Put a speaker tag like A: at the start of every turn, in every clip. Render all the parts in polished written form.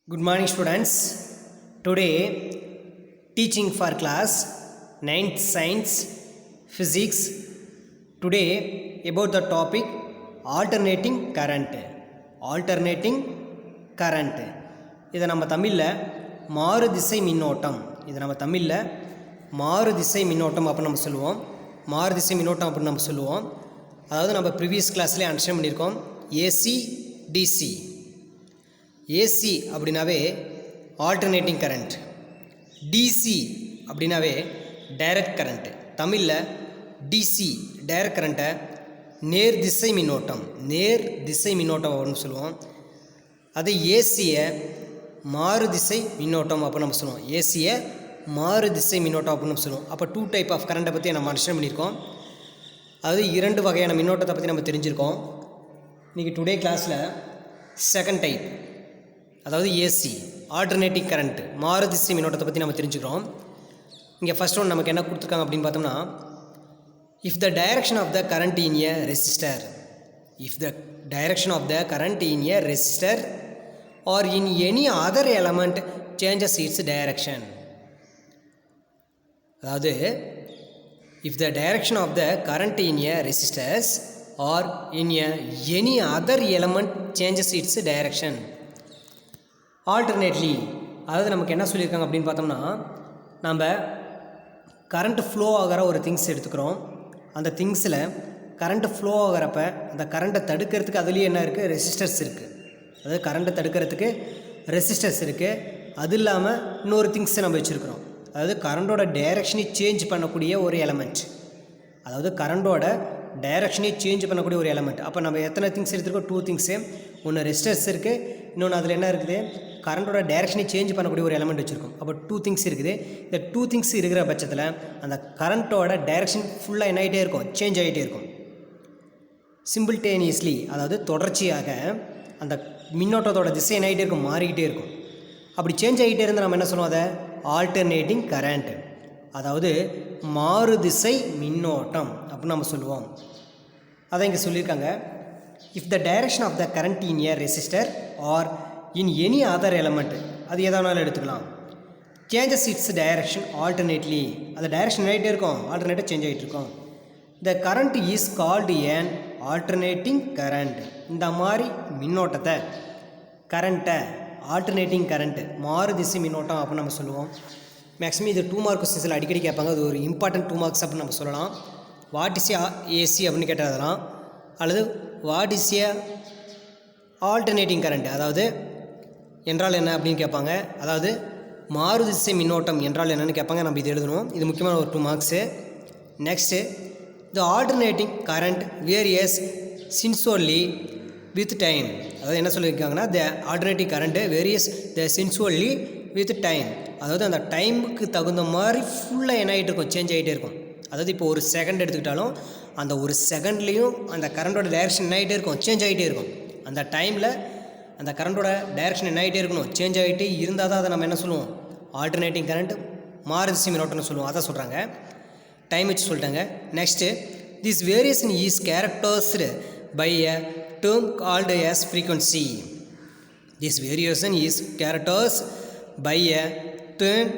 A: Good morning students. Today teaching for class 9th science physics. Today about the topic alternating current. Alternating current. இதை நம்ம தமிழில் மாறு திசை மின்னோட்டம் அப்படின்னு நம்ம சொல்லுவோம். மாறு திசை மின்னோட்டம் அப்படின்னு நம்ம சொல்லுவோம். அதாவது நம்ம ப்ரீவியஸ் கிளாஸ்லேயே அண்டர்ஸ்டாண்ட் பண்ணியிருக்கோம். AC DC. ஏசி அப்படின்னாவே ஆல்டர்னேட்டிங் கரண்ட், டிசி அப்படின்னாவே டைரக்ட் கரண்ட்டு. தமிழில் டிசி டைரக்ட் கரண்ட்டை நேர் திசை மின்னோட்டம் அப்படின்னு சொல்லுவோம். அது ஏசியை மாறு திசை மின்னோட்டம் அப்படின்னு நம்ம சொல்லுவோம். ஏசியை மாறு திசை மின்னோட்டம் அப்படின்னு நம்ம சொல்லுவோம். அப்போ 2 டைப் ஆஃப் கரண்ட்டை பற்றி நம்ம அண்டர்ஸ்டாண்ட் பண்ணியிருக்கோம். அதாவது 2 வகையான மின்னோட்டத்தை பற்றி நம்ம தெரிஞ்சுருக்கோம். இன்றைக்கி டுடே கிளாஸில் செகண்ட் டைப், அதாவது ஏசி ஆல்டர்னேட்டிங் கரண்ட்டு மாறு திசை மின்னோட்டத்தை பற்றி நம்ம தெரிஞ்சுக்கிறோம். இங்கே ஃபஸ்ட் ஒன் நமக்கு என்ன கொடுத்துருக்காங்க அப்படின்னு பார்த்தோம்னா, if the direction of the current in a resistor, or in any other element changes its direction. அதாவது if the direction of the current in a resistors or in any other element changes its direction. Alternately, அதாவது நமக்கு என்ன சொல்லியிருக்காங்க அப்படின்னு பார்த்தோம்னா, நம்ம current flow ஆகிற ஒரு திங்ஸ் எடுத்துக்கிறோம். அந்த திங்ஸில் கரண்ட்டு ஃப்ளோ ஆகிறப்ப அந்த கரண்ட்டை தடுக்கிறதுக்கு அதுலேயே என்ன இருக்குது, ரெசிஸ்டர்ஸ் இருக்குது. அதாவது கரண்ட்டை தடுக்கிறதுக்கு ரெசிஸ்டர்ஸ் இருக்குது. அது இல்லாமல் இன்னொரு திங்ஸை நம்ம வச்சுருக்கிறோம். அதாவது கரண்டோட டைரக்ஷனை சேஞ்ச் பண்ணக்கூடிய ஒரு எலமெண்ட். அதாவது கரண்டோட டைரக்ஷனே சேஞ்ச் பண்ணக்கூடிய ஒரு எலமெண்ட். அப்போ நம்ம எத்தனை திங்ஸ் எடுத்துருக்கோம்? 2 திங்ஸு. ஒன்று ரெசிஸ்டர்ஸ் இருக்குது, இன்னொன்று அதில் என்ன இருக்குது, கரண்டோட டைரக்ஷனை சேஞ்ச் பண்ணக்கூடிய ஒரு எலமெண்ட் வச்சுருக்கோம். அப்போ 2 திங்ஸ் இருக்குது. இந்த 2 திங்ஸ் இருக்கிற பட்சத்தில் அந்த கரண்ட்டோட டைரக்ஷன் ஃபுல்லாக என்ன ஆகிட்டே இருக்கும், சேஞ்ச் ஆகிட்டே இருக்கும். சிம்பிள்டேனியஸ்லி, அதாவது தொடர்ச்சியாக அந்த மின்னோட்டத்தோட திசை என்ன ஆகிட்டே இருக்கும், மாறிக்கிட்டே இருக்கும். அப்படி சேஞ்ச் ஆகிட்டே இருந்தால் நம்ம என்ன சொல்லுவோம், அதை ஆல்டர்னேட்டிங் கரண்ட், அதாவது மாறு திசை மின்னோட்டம் அப்படின்னு நம்ம சொல்லுவோம். அதை இங்கே சொல்லியிருக்காங்க. If the direction of the current in a resistor or in any other element, அது எதானாலும் எடுத்துக்கலாம், சேஞ்சஸ் இட்ஸ் டைரக்ஷன் ஆல்டர்னேட்லி, அது டைரக்ஷன் ஆகிட்டே இருக்கும், ஆல்டர்னேட்டாக சேஞ்ச் ஆகிட்டு இருக்கும். The current is called an alternating current. இந்த மாதிரி மின்னோட்டத்தை, கரண்ட்டை ஆல்டர்னேட்டிங் கரண்ட்டு மாறு திசை மின்னோட்டம் அப்படின்னு நம்ம சொல்லுவோம். மேக்ஸிமம் இது 2 மார்க் கொஸ்டின்ஸில் அடிக்கடி கேட்பாங்க. அது ஒரு இம்பார்ட்டன்ட் 2 மார்க்ஸ் அப்படின்னு நம்ம சொல்லலாம். வாட் இஸ் ஏசி அப்படின்னு கேட்டதெல்லாம், அல்லது what is a alternating current, அதாவது என்றால் என்ன அப்படின்னு கேட்பாங்க. அதாவது மாறு திசை மின்னோட்டம் என்றால் என்னென்னு கேட்பாங்க. நம்ம இது எழுதணும். இது முக்கியமான ஒரு 2 marks. Next, the alternating current varies sinusoidally with time. அதாவது என்ன சொல்லியிருக்காங்கன்னா, the alternating current varies the sinusoidally with time. அதாவது அந்த டைமுக்கு தகுந்த மாதிரி ஃபுல்லாக என்ன ஆகிட்டு இருக்கும், சேஞ்ச் ஆகிட்டே இருக்கும். அதாவது இப்போ ஒரு செகண்ட் எடுத்துக்கிட்டாலும் அந்த ஒரு செகண்ட்லேயும் அந்த கரண்டோட டைரக்ஷன் என்ன ஆகிட்டே இருக்கும், சேஞ்ச் ஆகிட்டே இருக்கும். அந்த டைமில் அந்த கரண்டோட டைரக்ஷன் என்ன ஆகிட்டே இருக்கணும், சேஞ்ச் ஆகிட்டே இருந்தால் தான் அதை நம்ம என்ன சொல்லுவோம், ஆல்டர்னேட்டிங் கரண்ட் மாறு திசை மின்னோட்டம்னு சொல்லுவோம். அதை சொல்கிறாங்க. டைம் வச்சு சொல்லிட்டாங்க. Next, this variation is characterized by a term called as frequency. This variation is characterized by a term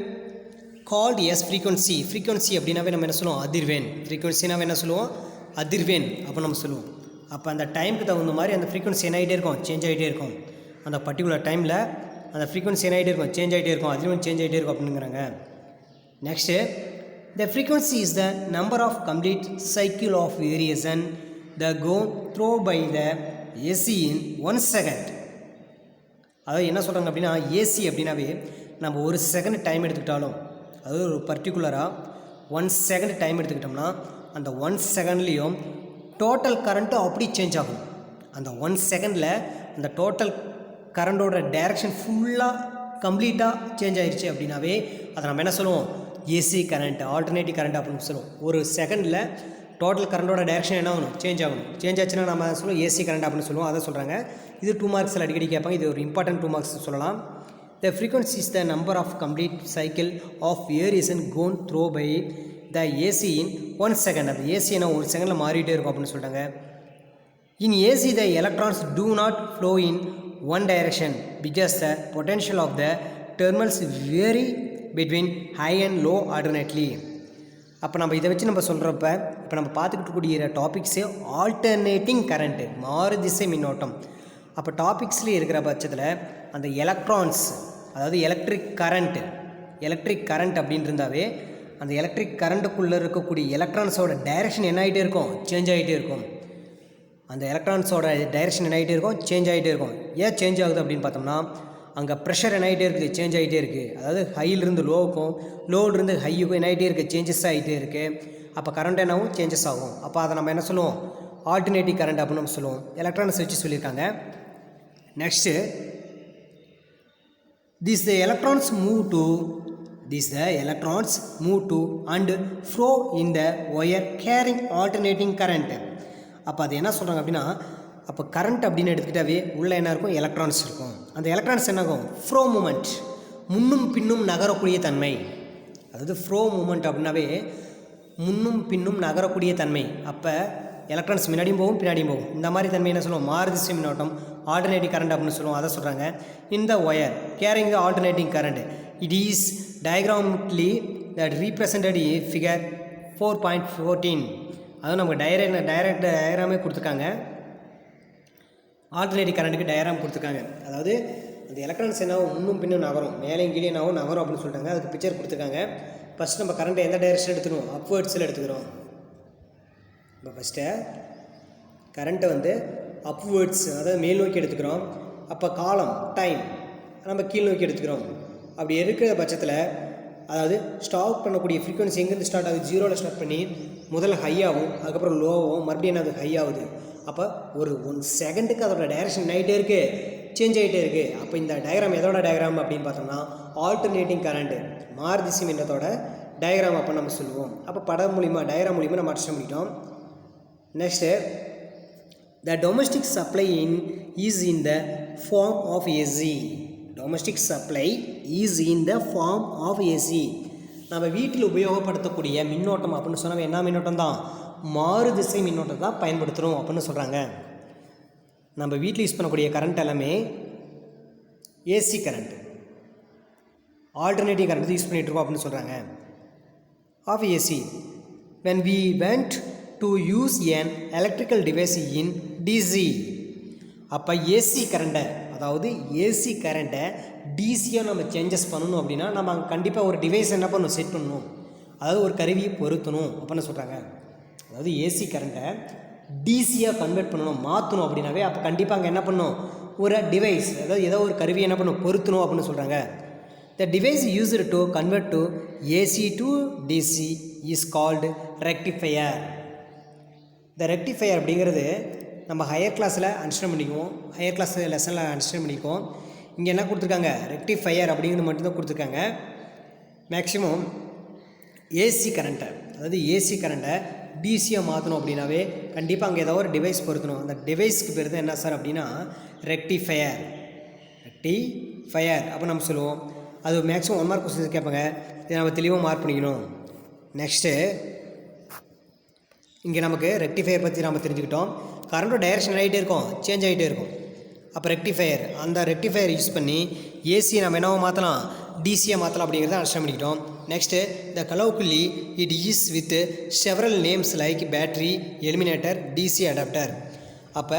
A: called as frequency. Frequency அப்படின்னாவே நம்ம என்ன சொல்லுவோம், அதிர்வெண். ஃப்ரீக்வன்சினாவே என்ன சொல்லுவோம், அதிர்வெண் அப்படின்னு நம்ம சொல்லுவோம். அப்போ அந்த டைமுக்கு தகுந்த மாதிரி அந்த ஃப்ரீக்வன்சி என்ன ஆகிட்டே இருக்கும், சேஞ்ச் ஆகிட்டே இருக்கும். அந்த பர்டிகுலர் டைமில் அந்த ஃப்ரீக்வன்சி என்ன ஆகிட்டே இருக்கும், சேஞ்ச் ஆகிட்டே இருக்கும், அதிர்வெண் சேஞ்ச் ஆகிட்டே இருக்கும் அப்படிங்கிறாங்க. Next, the frequency is the number of complete cycle of variation the go through by the AC in 1 second. அதாவது என்ன சொல்கிறாங்க அப்படின்னா, ஏசி அப்படின்னாவே நம்ம ஒரு செகண்ட் டைம் எடுத்துக்கிட்டாலும், அதாவது ஒரு பர்டிகுலராக 1 செகண்ட் டைம் எடுத்துக்கிட்டோம்னா அந்த 1 செகண்ட்லேயும் டோட்டல் கரண்ட்டும் அப்படி சேஞ்ச் ஆகும். அந்த 1 செகண்டில் அந்த டோட்டல் கரண்டோட டைரக்ஷன் ஃபுல்லாக கம்ப்ளீட்டாக சேஞ்ச் ஆகிடுச்சு அப்படின்னாவே அதை நம்ம என்ன சொல்லுவோம், ஏசி கரண்ட், ஆல்டர்னேட்டிவ் கரண்ட் அப்படின்னு சொல்லுவோம். ஒரு செகண்டில் டோட்டல் கரண்டோட டைரக்ஷன் என்ன ஆகணும், சேஞ்ச் ஆகணும். சேஞ்ச் ஆச்சுன்னா நம்ம சொல்லுவோம் ஏசி கரண்ட் அப்படின்னு சொல்லுவோம். அதை சொல்கிறாங்க. இது 2 மார்க்ஸில் அடிக்கடி கேட்பாங்க. இது ஒரு இம்பார்ட்டன்ட் 2 மார்க்ஸ் சொல்லலாம். The frequency is the number of complete cycle of variation gone through by the AC in 1 second. அது AC என்ன 1 செகண்டில் மாறிட்டே இருக்கும் அப்படின்னு சொல்லிட்டாங்க. In AC the electrons do not flow in one direction because the potential of the terminals vary between high and low alternately. அப்போ நம்ம இதை வச்சு நம்ம சொல்கிறப்ப இப்போ நம்ம பார்த்துக்கிட்டு கூடிய டாபிக்ஸு ஆல்டர்னேட்டிங் கரண்ட்டு, மாறு திசை மின்னோட்டம். அப்போ டாபிக்ஸ்லேயே இருக்கிற பட்சத்தில் அந்த எலக்ட்ரான்ஸ், அதாவது எலக்ட்ரிக் கரண்ட் அப்படின்னு இருந்தாவே அந்த எலக்ட்ரிக் கரண்ட்டுக்குள்ளே இருக்கக்கூடிய எலக்ட்ரான்ஸோட டைரெக்ஷன் என்ன ஆகிட்டே இருக்கும், சேஞ்ச் ஆகிட்டே இருக்கும். அந்த எலக்ட்ரான்ஸோட டைரெக்ஷன் என்ன ஆகிட்டே இருக்கும், சேஞ்ச் ஆகிட்டே இருக்கும். ஏன் சேஞ்ச் ஆகுது அப்படின்னு பார்த்தோம்னா அங்கே ப்ரெஷர் என்ன ஆகிட்டே இருக்குது, சேஞ்ச் ஆகிட்டே இருக்குது. அதாவது ஹையிலிருந்து லோவுக்கும் லோவிலிருந்து ஹையுக்கும் என்ன ஆகிட்டே இருக்குது, சேஞ்சஸ் ஆகிட்டே இருக்குது. அப்போ கரண்ட் என்னவும் சேஞ்சஸ் ஆகும். அப்போ அதை நம்ம என்ன சொல்லுவோம், ஆல்டர்னேட்டிங் கரண்ட் அப்படின்னு நம்ம சொல்லுவோம். எலக்ட்ரான்ஸ் வச்சு சொல்லியிருக்காங்க. Next these the electrons move to and flow in the wire carrying alternating current. அப்போ அது என்ன சொல்கிறாங்க அப்படின்னா, அப்போ கரண்ட் அப்படின்னு எடுத்துக்கிட்டாவே உள்ளே என்ன இருக்கும், எலக்ட்ரான்ஸ் இருக்கும். அந்த எலக்ட்ரான்ஸ் என்ன ஆகும், ஃப்ளோ மூமெண்ட், முன்னும் பின்னும் நகரக்கூடிய தன்மை. அதாவது ஃப்ளோ மூமெண்ட் அப்படின்னாவே முன்னும் பின்னும் நகரக்கூடிய தன்மை. அப்போ எலக்ட்ரான்ஸ் முன்னாடியும் போகும் பின்னாடியும் போகும். இந்த மாதிரி தன்மை என்ன சொல்லுவோம், மாறுதிசை மின்னோட்டம், ஆல்டர்னேட்டிங் கரண்ட் அப்படின்னு சொல்லுவோம். அதை சொல்கிறாங்க. இந்த wire carrying the alternating current it is diagrammatically that represented figure 4.14. அதுவும் நமக்கு டைரக்ட் டயக்ராமே கொடுத்துருக்காங்க. ஆல்டர்னேட்டிங் கரண்ட்டுக்கு டயக்ராம் கொடுத்துருக்காங்க. அதாவது அந்த எலக்ட்ரான்ஸ் என்னாவும் முன்னும் பின்னும் நகரும், மேலே கீழே நகரும் அப்படின்னு சொல்லிட்டாங்க. அதுக்கு பிக்சர் கொடுத்துருக்காங்க. ஃபஸ்ட் நம்ம கரண்ட்டை எந்த டைரெக்ஷன் எடுத்துக்கணும், அப்வேர்ட்ஸில் எடுத்துக்கிறோம். இப்போ ஃபஸ்ட்டு கரண்ட்டை வந்து அப்வேர்ட்ஸ், அதாவது மேல் நோக்கி எடுத்துக்கிறோம். அப்போ காலம் டைம் நம்ம கீழ் நோக்கி எடுத்துக்கிறோம். அப்படி இருக்கிற பட்சத்தில் அதாவது ஸ்டாப் பண்ணக்கூடிய ஃப்ரீக்வன்சி எங்கேருந்து ஸ்டார்ட் ஆகுது, 0ல் ஸ்டார்ட் பண்ணி முதல்ல ஹையாகும், அதுக்கப்புறம் லோவாகும், மறுபடியும் என்ன அது ஹை ஆகுது. அப்போ ஒரு 1 செகண்டுக்கு அதோட டைரெக்ஷன் ஆகிட்டே இருக்குது, சேஞ்ச் ஆகிட்டே இருக்குது. அப்போ இந்த டயக்ராம் எதோட டயக்ராம் அப்படின்னு பார்த்தோம்னா ஆல்டர்னேட்டிங் கரண்ட்டு, மாறுதிசை மின்னோட்டத்தோட டயக்ராம் அப்போ நம்ம சொல்லுவோம். அப்போ படம் மூலிமா டயக்ராம் மூலிமா நம்ம அடிச்சு முடிட்டோம். Next the domestic supply is in the form of AC. Domestic supply is in the form of AC. நம்ம வீட்டில் உபயோகப்படுத்தக்கூடிய மின்னோட்டம் அப்படின்னு சொன்னால் என்ன மின்னோட்டம் தான், மாறு திசை மின்னோட்டம் தான் பயன்படுத்துகிறோம் அப்படின்னு சொல்கிறாங்க. நம்ம வீட்டில் யூஸ் பண்ணக்கூடிய கரண்ட் எல்லாமே AC current, alternative current use பண்ணிகிட்ருக்கோம் அப்படின்னு சொல்கிறாங்க. Of AC when we went to use an electrical device in DC. அப்போ ஏசி கரண்ட்டை, அதாவது ஏசி கரண்ட்டை டிசியாக நம்ம சேஞ்சஸ் பண்ணணும் அப்படின்னா நம்ம அங்கே கண்டிப்பாக ஒரு டிவைஸ் என்ன பண்ணணும், செட் பண்ணணும், அதாவது ஒரு கருவியை பொருத்தணும் அப்படின்னு சொல்கிறாங்க. அதாவது ஏசி கரண்ட்டை டிசியாக கன்வெர்ட் பண்ணணும், மாற்றணும் அப்படின்னாவே அப்போ கண்டிப்பாக அங்கே என்ன பண்ணணும், ஒரு டிவைஸ், அதாவது ஏதோ ஒரு கருவியை என்ன பண்ணணும், பொருத்தணும் அப்படின்னு சொல்கிறாங்க. The device used to convert to AC to DC is called rectifier. இந்த ரெக்டிஃபையர் அப்படிங்கிறது நம்ம ஹையர் கிளாஸில் அண்டர்ஸ்டாண்ட் பண்ணிக்குவோம், ஹையர் கிளாஸ் லெசனில் அண்டர்ஸ்டாண்ட் பண்ணிக்குவோம். இங்கே என்ன கொடுத்துருக்காங்க, ரெக்டிஃபையர் அப்படிங்கிறது மட்டும்தான் கொடுத்துருக்காங்க. மேக்ஸிமம் ஏசி கரண்ட்டை, அதாவது ஏசி கரண்ட்டை டிசியாக மாற்றணும் அப்படின்னாவே கண்டிப்பாக அங்கே ஏதோ ஒரு டிவைஸ் பொருத்தணும். அந்த டிவைஸ்க்கு பேர் தான் என்ன சார் அப்படின்னா ரெக்டிஃபையர் அப்போ நம்ம சொல்லுவோம். அது மேக்ஸிமம் 1 மார்க் கொஸ்டின் கேட்பாங்க, இதை நம்ம தெளிவாக மார்க் பண்ணிக்கணும். நெக்ஸ்ட்டு இங்கே நமக்கு ரெக்டிஃபையர் பற்றி நம்ம தெரிஞ்சுக்கிட்டோம். கரண்ட்டோட டைரெக்ஷன் ஆகிட்டே இருக்கும், சேஞ்ச் ஆகிட்டே இருக்கும். அப்போ ரெக்டிஃபையர், அந்த ரெக்டிஃபையர் யூஸ் பண்ணி ஏசியை நம்ம என்னவோ மாற்றலாம், டிசியாக மாற்றலாம் அப்படிங்கிறத அண்டர்ஸ்டாண்ட் பண்ணிக்கிட்டோம். Next the colloquially it is with several names like battery, eliminator, DC adapter. அப்போ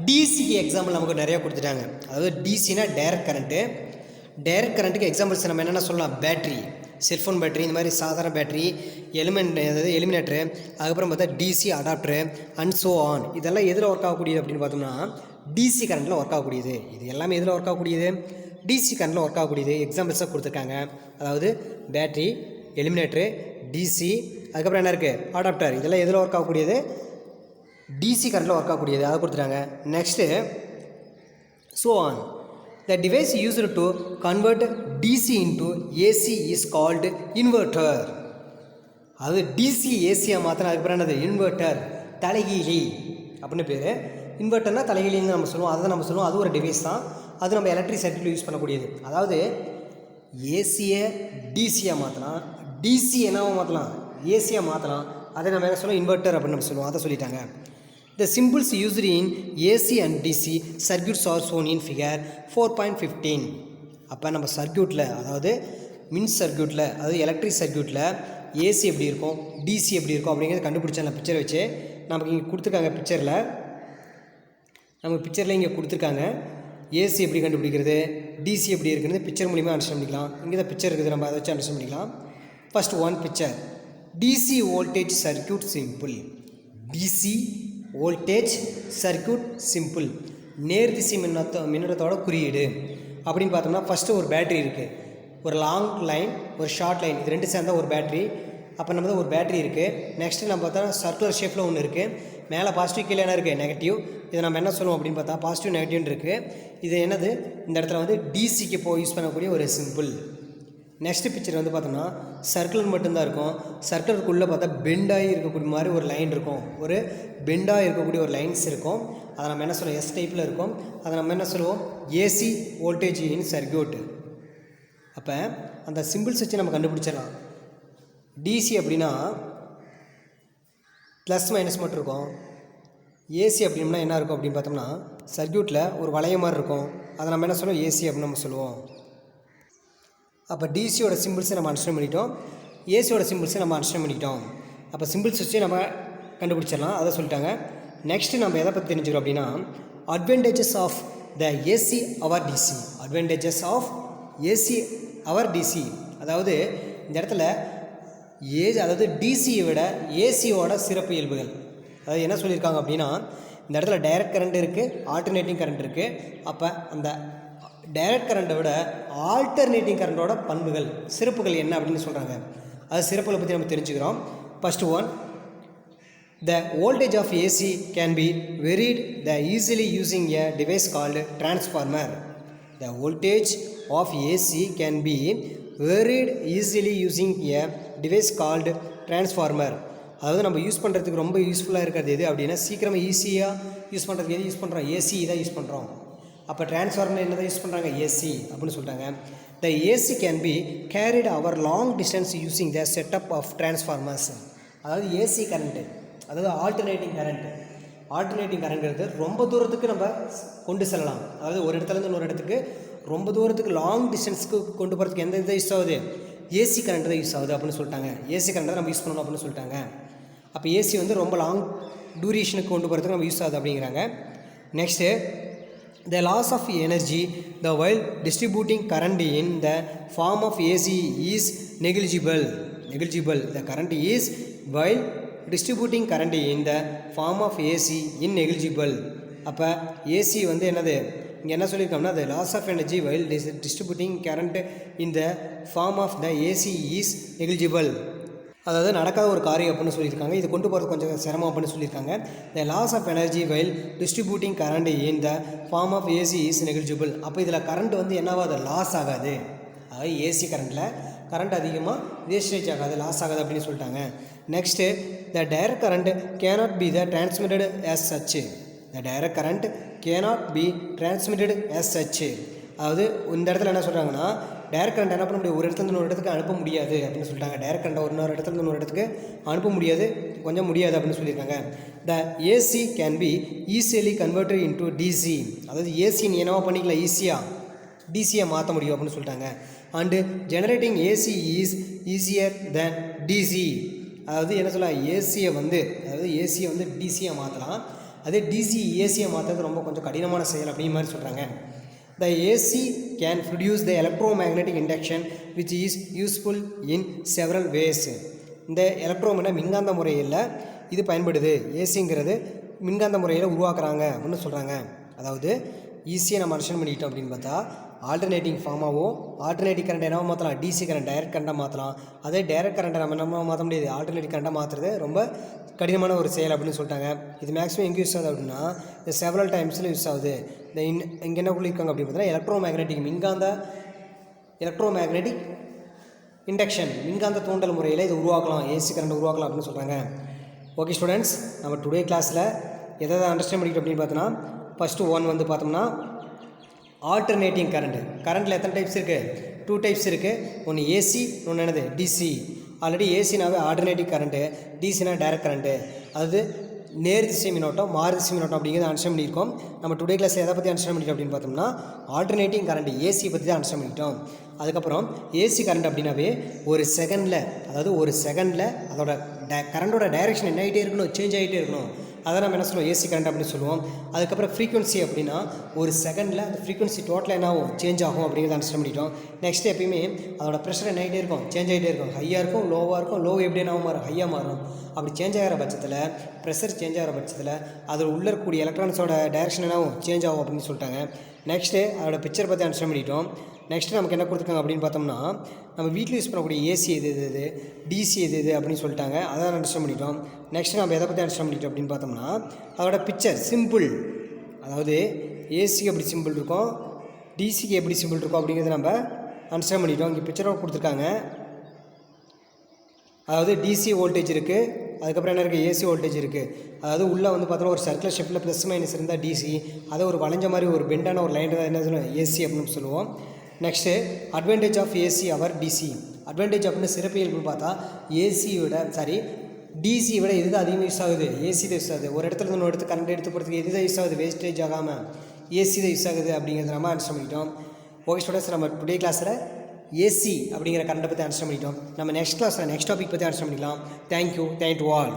A: டிசிக்கு எக்ஸாம்பிள் நமக்கு நிறையா கொடுத்துட்டாங்க. அதாவது டிசினா டைரக்ட் கரண்ட்டுக்கு எக்ஸாம்பிள்ஸ் நம்ம என்னென்ன சொல்லலாம், பேட்ரி, செல்ஃபோன் பேட்ரி, இந்த மாதிரி சாதாரண பேட்ரி, அதாவது எலிமினேட்டரு, அதுக்கப்புறம் பார்த்தா DC adapter and so on. இதெல்லாம் எதில் ஒர்க் ஆகக்கூடியது அப்படின்னு பார்த்தோம்னா டிசி கரண்ட்டில் ஒர்க் ஆகக்கூடியது. இது எல்லாமே எதில் ஒர்க் ஆகக்கூடியது, டிசி கரண்ட்டில் ஒர்க் ஆகக்கூடியது. எக்ஸாம்பிள்ஸாக கொடுத்துருக்காங்க. அதாவது பேட்ரி, எலிமினேட்டரு, டிசி, அதுக்கப்புறம் என்ன இருக்குது, அடாப்டர். இதெல்லாம் எதில் ஒர்க் ஆகக்கூடியது, டிசி கரண்ட்டில் ஒர்க் ஆகக்கூடியது, அதை கொடுத்துட்டாங்க. Next so on. The device used to convert DC into AC is called inverter. அது டிசி ஏசியாக மாற்றினா அதுக்கப்புறம் என்னது, இன்வெர்ட்டர், தலைகீழி அப்படின்னு பேர். இன்வெர்ட்டர்னா தலைகீழின்னு நம்ம சொல்லுவோம், அதை நம்ம சொல்லுவோம். அது ஒரு டிவைஸ் தான், அது நம்ம எலக்ட்ரிக் சர்க்யூட்டில் யூஸ் பண்ணக்கூடியது. அதாவது ஏசியை டிசியாக மாற்றலாம், டிசி என்னவோ மாற்றலாம், ஏசியாக மாற்றலாம். அதை நம்ம என்ன சொல்லுவோம், இன்வெர்ட்டர் அப்படின்னு நம்ம சொல்லுவோம். அதை சொல்லிட்டாங்க. The symbols used in AC and DC circuits are shown in figure 4.15. அப்போ நம்ம சர்க்யூட்டில், அதாவது மின் சர்க்யூட்டில், அதாவது எலக்ட்ரிக் சர்க்யூட்டில் ஏசி எப்படி இருக்கும், டிசி எப்படி இருக்கும் அப்படிங்கிறத கண்டுபிடிச்சா நான் பிக்சரை வச்சு நமக்கு இங்கே கொடுத்துருக்காங்க. பிக்சரில் இங்கே கொடுத்துருக்காங்க ஏசி எப்படி கண்டுபிடிக்கிறது, டிசி எப்படி இருக்குன்னு பிக்சர் மூலிமா அண்டர்ஸ்டாண்ட் பண்ணிக்கலாம். இங்கே தான் பிக்சர் இருக்குது, நம்ம அதை வச்சு அண்டர்ஸ்டாண்ட் பண்ணிக்கலாம். First one picture, DC voltage circuit symbol. DC voltage circuit symbol, நேர்திசை மின்னோட்டத்தோட குறியீடு அப்படின்னு பார்த்தோம்னா ஃபஸ்ட்டு ஒரு பேட்ரி இருக்குது, ஒரு லாங் லைன் ஒரு ஷார்ட் லைன், இது ரெண்டு சேர்ந்தால் ஒரு பேட்ரி. அப்போ நம்ம தான் ஒரு பேட்ரி இருக்குது. நெக்ஸ்ட்டு நம்ம பார்த்தா சர்க்குலர் ஷேப்பில் ஒன்று இருக்குது, மேலே பாசிட்டிவ் கீழே என்ன இருக்குது நெகட்டிவ். இதை நம்ம என்ன சொல்லுவோம் அப்படின்னு பார்த்தா பாசிட்டிவ் நெகட்டிவ்னு இருக்குது. இது என்னது, இந்த இடத்துல வந்து டிசிக்கு யூஸ் பண்ணக்கூடிய ஒரு சிம்பிள். நெக்ஸ்ட் பிக்சர் வந்து பார்த்தோம்னா சர்க்குலர் மட்டும்தான் இருக்கும். சர்க்குலருக்குள்ளே பார்த்தா பெண்டாகி இருக்கக்கூடிய மாதிரி ஒரு லைன் இருக்கும், ஒரு பெண்டாக இருக்கக்கூடிய ஒரு லைன்ஸ் இருக்கும். அதை நம்ம என்ன சொல்லுவோம், எஸ் டைப்பில் இருக்கும். அதை நம்ம என்ன சொல்லுவோம், ஏசி வோல்டேஜ் இன் சர்க்யூட். அப்போ அந்த சிம்பிள்ஸ் வச்சு நம்ம கண்டுபிடிச்சிடலாம். டிசி அப்படின்னா ப்ளஸ் மைனஸ் மட்டும் இருக்கும். ஏசி அப்படின்னா என்ன இருக்கும் அப்படின்னு பார்த்தோம்னா சர்க்யூட்டில் ஒரு வளைய மாதிரி இருக்கும். அதை நம்ம என்ன சொல்லுவோம், ஏசி அப்படின்னு நம்ம சொல்லுவோம். அப்போ டிசியோட சிம்பிள்ஸை நம்ம அண்டர்ஸ்டாண்ட் பண்ணிட்டோம், ஏசியோட சிம்பிள்ஸை நம்ம அண்டர்ஸ்டாண்ட் பண்ணிட்டோம். அப்போ சிம்பிள்ஸ் வச்சு நம்ம கண்டுபிடிச்சிடலாம், அதை சொல்லிட்டாங்க. நெக்ஸ்ட்டு நம்ம எதை பற்றி தெரிஞ்சுக்கிறோம் அப்படின்னா advantages of the AC over DC. Advantages of AC over DC, அதாவது இந்த இடத்துல அதாவது டிசியை விட ஏசியோட சிறப்பு இயல்புகள். அதாவது என்ன சொல்லியிருக்காங்க அப்படின்னா இந்த இடத்துல டைரக்ட் கரண்ட் இருக்குது, ஆல்டர்னேட்டிங் கரண்ட் இருக்குது. அப்போ அந்த டைரக்ட் கரண்ட்டை விட ஆல்டர்னேட்டிங் கரண்ட்டோட பண்புகள் சிறப்புகள் என்ன அப்படின்னு சொல்கிறாங்க. அது சிறப்புகளை பற்றி நம்ம தெரிஞ்சுக்கிறோம். First one, the voltage of AC can be varied the easily using a device called transformer. The voltage of AC can be varied easily using a device called transformer. அதாவது நம்ம யூஸ் பண்ணுறதுக்கு ரொம்ப யூஸ்ஃபுல்லாக இருக்கிறது எது அப்படின்னா சீக்கிரமாக ஈஸியாக யூஸ் பண்ணுறதுக்கு எது யூஸ் பண்ணுறோம், ஏசி தான் யூஸ் பண்ணுறோம். அப்போ டிரான்ஸ்ஃபார்மர் என்ன தான் யூஸ் பண்ணுறாங்க, ஏசி அப்படின்னு சொல்லிட்டாங்க. The AC can be carried over long distance using the setup of transformers. அதாவது ஏசி கரண்ட்டு, அதாவது ஆல்டர்னேட்டிங் கரண்ட்ங்கிறது ரொம்ப தூரத்துக்கு நம்ம கொண்டு செல்லலாம். அதாவது ஒரு இடத்துலேருந்து இன்னொரு இடத்துக்கு ரொம்ப தூரத்துக்கு லாங் டிஸ்டன்ஸுக்கு கொண்டு போகிறதுக்கு எந்த இதை யூஸ் ஆகுது, ஏசி கரண்ட் தான் யூஸ் ஆகுது அப்படின்னு சொல்லிட்டாங்க. ஏசி கரண்ட் தான் நம்ம யூஸ் பண்ணணும் அப்படின்னு சொல்லிட்டாங்க. அப்போ ஏசி வந்து ரொம்ப லாங் டூரேஷனுக்கு கொண்டு போகிறதுக்கு நம்ம யூஸ் ஆகுது அப்படிங்கிறாங்க. Next, the loss of energy the while distributing current in the form of AC is negligible. The current is while distributing current in the form of AC in negligible. அப்போ AC வந்து என்னது, இங்கே என்ன சொல்லியிருக்கோம்னா the loss of energy while distributing current in the form of the AC is negligible. அதாவது நடக்காத ஒரு காரியம் அப்படின்னு சொல்லியிருக்காங்க. இது கொண்டு போகிறது கொஞ்சம் சிரமம் அப்படின்னு சொல்லியிருக்காங்க. The loss of energy while distributing current in the form of AC is negligible. அப்போ இதில் கரண்ட் வந்து என்னவாது, லாஸ் ஆகாது. அதாவது ஏசி கரண்ட்டில் கரண்ட் அதிகமாக வேஸ்டேஜ் ஆகாது, லாஸ் ஆகாது அப்படின்னு சொல்லிட்டாங்க. Next, the direct current cannot be the transmitted as such. The direct current cannot be transmitted as such. அதாவது இந்த இடத்துல என்ன சொல்கிறாங்கன்னா டைரக்ட் கரண்ட் என்ன பண்ண முடியும், ஒரு இடத்துல இன்னொரு இடத்துக்கு அனுப்ப முடியாது அப்படின்னு சொல்லிட்டாங்க. டைரக்ட் கரண்ட் ஒரு இடத்துல இன்னொரு இடத்துக்கு அனுப்ப முடியாது, கொஞ்சம் முடியாது அப்படின்னு சொல்லியிருக்காங்க. The AC can be easily converted into DC. அதாவது ஏசின்னு என்னவா பண்ணிக்கலாம், டிசியை மாற்ற முடியும் அப்படின்னு சொல்லிட்டாங்க. And generating AC is easier than DC. அதாவது என்ன சொல்லலாம், ஏசியை வந்து டிசியை மாற்றலாம், அதே டிசி ஏசியை மாற்றுறது ரொம்ப கொஞ்சம் கடினமான செயல் அப்படிங்கிற மாதிரி சொல்கிறாங்க. The AC can produce the electromagnetic induction which is useful in several ways. இந்த எலக்ட்ரோமேன மின்காந்த முறையில் இது பயன்படுது. ஏசிங்கிறது மின்காந்த முறையில் உருவாக்குறாங்க அப்படின்னு சொல்கிறாங்க. அதாவது ஈஸியாக நம்ம அண்டர்ஸ்டாண்ட் பண்ணிக்கிட்டோம் அப்படின்னு பார்த்தா ஆல்டர்னேட்டிங் ஃபார்மாவோ ஆல்டர்னேட்டிங் கரண்ட் என்னவோ மாற்றலாம், டிசி கரண்ட் டைரக்ட் கரண்ட்டாக மாற்றலாம். அதே டைரக்ட் கரண்ட்டை நம்ம மாற்ற முடியாது, ஆல்டர்னேட்டிங் கரண்ட்டாக மாற்றுறது ரொம்ப கடினமான ஒரு செயல் அப்படின்னு சொல்லிட்டாங்க. இது மேக்ஸிமம் எங்கே யூஸ் ஆகுது அப்படின்னா இந்த செவரல் டைம்ஸில் யூஸ் ஆகுது. இந்த இங்கே என்ன சொல்லியிருக்காங்க அப்படின்னு பார்த்தீங்கன்னா எலக்ட்ரோமேக்னெட்டிக் இண்டக்ஷன், மின்காந்த தூண்டல் முறையில் இது உருவாக்கலாம், ஏசி கரண்ட் உருவாக்கலாம் அப்படின்னு சொல்கிறாங்க. ஓகே ஸ்டூடெண்ட்ஸ், நம்ம டுடே கிளாஸில் எதை அண்டர்ஸ்டாண்ட் பண்ணிக்கிட்டோம் அப்படின்னு பார்த்தோன்னா ஃபஸ்ட்டு ஒன் வந்து பார்த்தோம்னா ஆல்டர்னேட்டிங் கரண்ட்டில் எத்தனை டைப்ஸ் இருக்குது, 2 டைப்ஸ் இருக்குது. ஒன்று ஏசி, ஒன்று என்னது டிசி. ஆல்ரெடி ஏசினாவே ஆல்டர்னேட்டிங் கரண்ட்டு, டிசினா டைரக்ட் கரண்ட்டு. அதாவது நேர்திசை மின்னோட்டம் மாறுதிசை மின்னோட்டம் அப்படிங்கிறத அண்டர்ஸ்டாண்ட் பண்ணியிருக்கோம். நம்ம டுடே கிளாஸ் எதை பற்றி அண்டர்ஸ்டாண்ட் பண்ணிட்டோம் அப்படின்னு பார்த்தோம்னா ஆல்டர்னேட்டிங் கரண்ட் ஏசி பற்றி தான் அண்டர்ஸ்டாண்ட் பண்ணிட்டோம். அதுக்கப்புறம் ஏசி கரண்ட் அப்படின்னாவே ஒரு செகண்டில் அதோட கரண்டோட டைரெக்ஷன் என்ன ஆகிட்டே இருக்கணும், சேஞ்ச் ஆகிட்டே இருக்கணும். அதை நம்ம என்ன சொல்லுவோம், ஏசி கரண்ட் அப்படின்னு சொல்லுவோம். அதுக்கப்புறம் ஃப்ரீக்வன்சி அப்படின்னா ஒரு செகண்டில் அந்த ஃப்ரீக்வன்சி டோட்டலாக என்ன ஆகும், சேஞ்ச் ஆகும் அப்படிங்கிறத அண்டர்ஸ்டாண்ட் பண்ணிட்டோம். நெக்ஸ்ட் எப்பயுமே அதோட ப்ரெஷர் என்ன ஆகிட்டே இருக்கும், சேஞ்ச் ஆகிட்டே இருக்கும். ஹையாக இருக்கும், லோவாக இருக்கும். லோ எப்படி என்ன மாறும், ஹையாக மாறும். அப்படி சேஞ்ச் ஆகிற பட்சத்தில் ப்ரெஷர் சேஞ்ச் ஆகிற பட்சத்தில் அதில் உள்ள இருக்கக்கூடிய எலக்ட்ரான்ஸோட டைரெக்ஷன் என்ன ஆகும், சேஞ்ச் ஆகும் அப்படின்னு சொல்லிட்டாங்க. நெக்ஸ்ட்டு அதோட பிக்சர் பற்றி அண்டர்ஸ்டாண்ட் பண்ணிட்டோம். நெக்ஸ்ட்டு நமக்கு என்ன கொடுத்துருக்காங்க அப்படின்னு பார்த்தோம்னா நம்ம வீட்டில் யூஸ் பண்ணக்கூடிய ஏசி எது டிசி எது அப்படின்னு சொல்லிட்டாங்க. அதை அண்டர்ஸ்டாண்ட் பண்ணிட்டோம். நெக்ஸ்ட்டு நம்ம எதை பற்றி அண்டர்ஸ்டாண்ட் பண்ணிட்டோம் அப்படின்னு பார்த்தோம்னா அதோட பிக்சர் சிம்பிள், அதாவது ஏசிக்கு எப்படி சிம்பிள் இருக்கும், டிசிக்கு எப்படி சிம்பிள் இருக்கும் அப்படிங்கிறத நம்ம அண்டர்ஸ்டாண்ட் பண்ணிட்டோம். இங்கே பிக்சரோட கொடுத்துருக்காங்க. அதாவது டிசி வோல்டேஜ் இருக்குது, அதுக்கப்புறம் என்ன இருக்குது, ஏசி வோல்டேஜ் இருக்குது. அதாவது உள்ளே வந்து பார்த்தோன்னா ஒரு சர்க்குலர் ஷேப்பில் ப்ளஸ் மைனஸ் இருந்தால் டிசி, அதை ஒரு வளைஞ்ச மாதிரி ஒரு பெண்டான ஒரு லைன் தான் என்ன சொல்லுவோம், ஏசி அப்படின்னு சொல்லுவோம். Next advantage of AC over DC. Advantage அப்படின்னு சிறப்பியல்புன்னு பார்த்தா டிசியை விட எது அதிகமாக யூஸ் ஆகுது, ஏசி தான் யூஸ் ஆகுது. ஒரு இடத்துல இன்னொரு இடத்துக்கு கரண்ட் எடுத்து போகிறதுக்கு எது தான் யூஸ் ஆகுது, வேஸ்டேஜ் ஆகாமல் ஏசி தான் யூஸ் ஆகுது அப்படிங்கிறத நம்ம அண்டர்ஸ்டாண்ட் பண்ணிட்டோம். ஓகே ஸ்டூடெண்ட்ஸ், நம்ம டுடே கிளாஸில் ஏசி அப்படிங்கிற கரண்ட்டை பற்றி அண்டர்ஸ்டாண்ட் பண்ணிட்டோம். நம்ம நெக்ஸ்ட் கிளாஸில் நெக்ஸ்ட் டாபிக் பற்றி அண்டர்ஸ்டாண்ட் பண்ணிக்கலாம். Thank you to all.